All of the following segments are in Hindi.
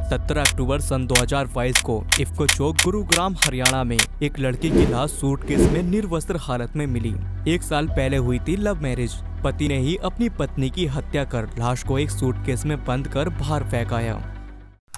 17 अक्टूबर सन 2022 को इफ्को चौक गुरुग्राम हरियाणा में एक लड़की की लाश सूटकेस में निर्वस्त्र हालत में मिली। 1 साल पहले हुई थी लव मैरिज। पति ने ही अपनी पत्नी की हत्या कर लाश को एक सूटकेस में बंद कर बाहर फेंक आया।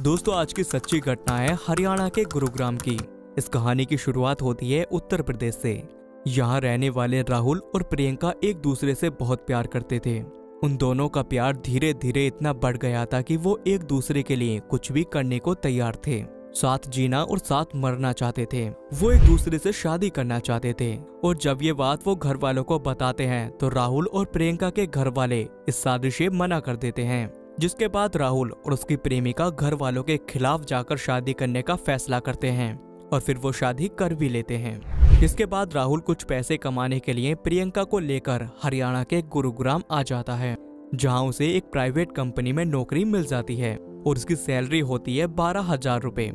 दोस्तों, आज की सच्ची घटना है हरियाणा के गुरुग्राम की। इस कहानी की शुरुआत होती है उत्तर प्रदेश से। यहाँ रहने वाले राहुल और प्रियंका एक दूसरे से बहुत प्यार करते थे। उन दोनों का प्यार धीरे धीरे इतना बढ़ गया था कि वो एक दूसरे के लिए कुछ भी करने को तैयार थे। साथ जीना और साथ मरना चाहते थे। वो एक दूसरे से शादी करना चाहते थे और जब ये बात वो घर वालों को बताते हैं तो राहुल और प्रियंका के घर वाले इस शादी से मना कर देते हैं। जिसके बाद राहुल और उसकी प्रेमिका घर वालों के खिलाफ जाकर शादी करने का फैसला करते हैं और फिर वो शादी कर भी लेते हैं। इसके बाद राहुल कुछ पैसे कमाने के लिए प्रियंका को लेकर हरियाणा के गुरुग्राम आ जाता है, जहां उसे एक प्राइवेट कंपनी में नौकरी मिल जाती है और उसकी सैलरी होती है 12,000 रुपए।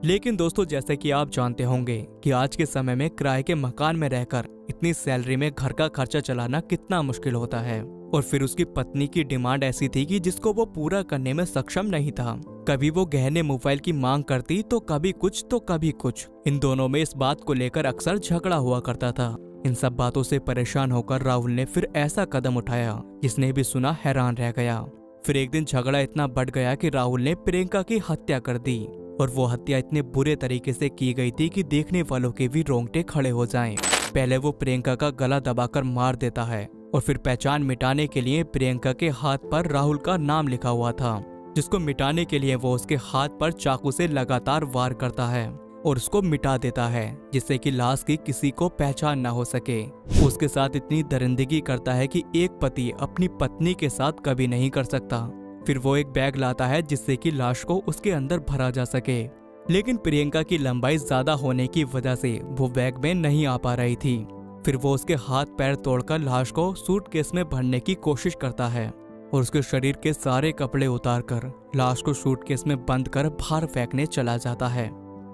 लेकिन दोस्तों, जैसे कि आप जानते होंगे कि आज के समय में किराए के मकान में रहकर इतनी सैलरी में घर का खर्चा चलाना कितना मुश्किल होता है। और फिर उसकी पत्नी की डिमांड ऐसी थी कि जिसको वो पूरा करने में सक्षम नहीं था। कभी वो गहने मोबाइल की मांग करती तो कभी कुछ तो कभी कुछ। इन दोनों में इस बात को लेकर अक्सर झगड़ा हुआ करता था। इन सब बातों से परेशान होकर राहुल ने फिर ऐसा कदम उठाया जिसने भी सुना हैरान रह गया। फिर एक दिन झगड़ा इतना बढ़ गया कि राहुल ने प्रियंका की हत्या कर दी और वो हत्या इतने बुरे तरीके से की गई थी कि देखने वालों के भी रोंगटे खड़े हो जाएं। पहले वो प्रियंका का गला दबाकर मार देता है और फिर पहचान मिटाने के लिए प्रियंका के हाथ पर राहुल का नाम लिखा हुआ था, जिसको मिटाने के लिए वो उसके हाथ पर चाकू से लगातार वार करता है और उसको मिटा देता है, जिससे कि लाश की किसी को पहचान ना हो सके। उसके साथ इतनी दरिंदगी करता है कि एक पति अपनी पत्नी के साथ कभी नहीं कर सकता। फिर वो एक बैग लाता है जिससे कि लाश को उसके अंदर भरा जा सके, लेकिन प्रियंका की लंबाई ज्यादा होने की वजह से वो बैग में नहीं आ पा रही थी। फिर वो उसके हाथ पैर तोड़कर लाश को सूटकेस में भरने की कोशिश करता है और उसके शरीर के सारे कपड़े उतारकर लाश को सूटकेस में बंद कर बाहर फेंकने चला जाता है,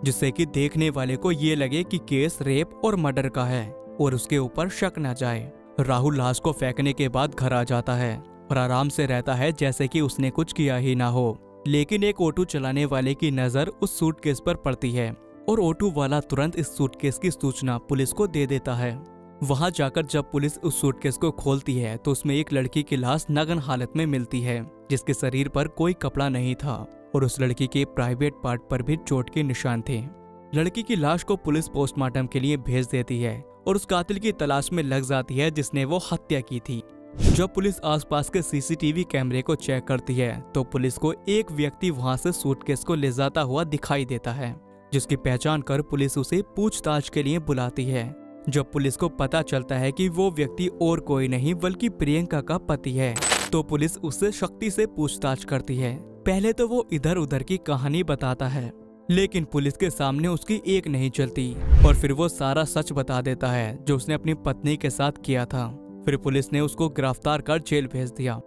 जिससे कि देखने वाले को ये लगे कि केस रेप और मर्डर का है और उसके ऊपर शक न जाए। राहुल लाश को फेंकने के बाद घर आ जाता है और आराम से रहता है जैसे कि उसने कुछ किया ही ना हो। लेकिन एक ऑटो चलाने वाले की नजर उस सूटकेस पर पड़ती है और ऑटो वाला तुरंत इस सूटकेस की सूचना पुलिस को दे देता है। वहां जाकर जब पुलिस उस सूटकेस को खोलती है तो उसमें एक लड़की की लाश नग्न हालत में मिलती है, जिसके शरीर पर कोई कपड़ा नहीं था और उस लड़की के प्राइवेट पार्ट पर भी चोट के निशान थे। लड़की की लाश को पुलिस पोस्टमार्टम के लिए भेज देती है और उस कातिल की तलाश में लग जाती है जिसने वो हत्या की थी। जब पुलिस आसपास के सीसीटीवी कैमरे को चेक करती है तो पुलिस को एक व्यक्ति वहां से सूटकेस को ले जाता हुआ दिखाई देता है, जिसकी पहचान कर पुलिस उसे पूछताछ के लिए बुलाती है। जब पुलिस को पता चलता है कि वो व्यक्ति और कोई नहीं बल्कि प्रियंका का पति है, तो पुलिस उससे सख्ती से पूछताछ करती है। पहले तो वो इधर उधर की कहानी बताता है, लेकिन पुलिस के सामने उसकी एक नहीं चलती और फिर वो सारा सच बता देता है जो उसने अपनी पत्नी के साथ किया था। फिर पुलिस ने उसको गिरफ्तार कर जेल भेज दिया।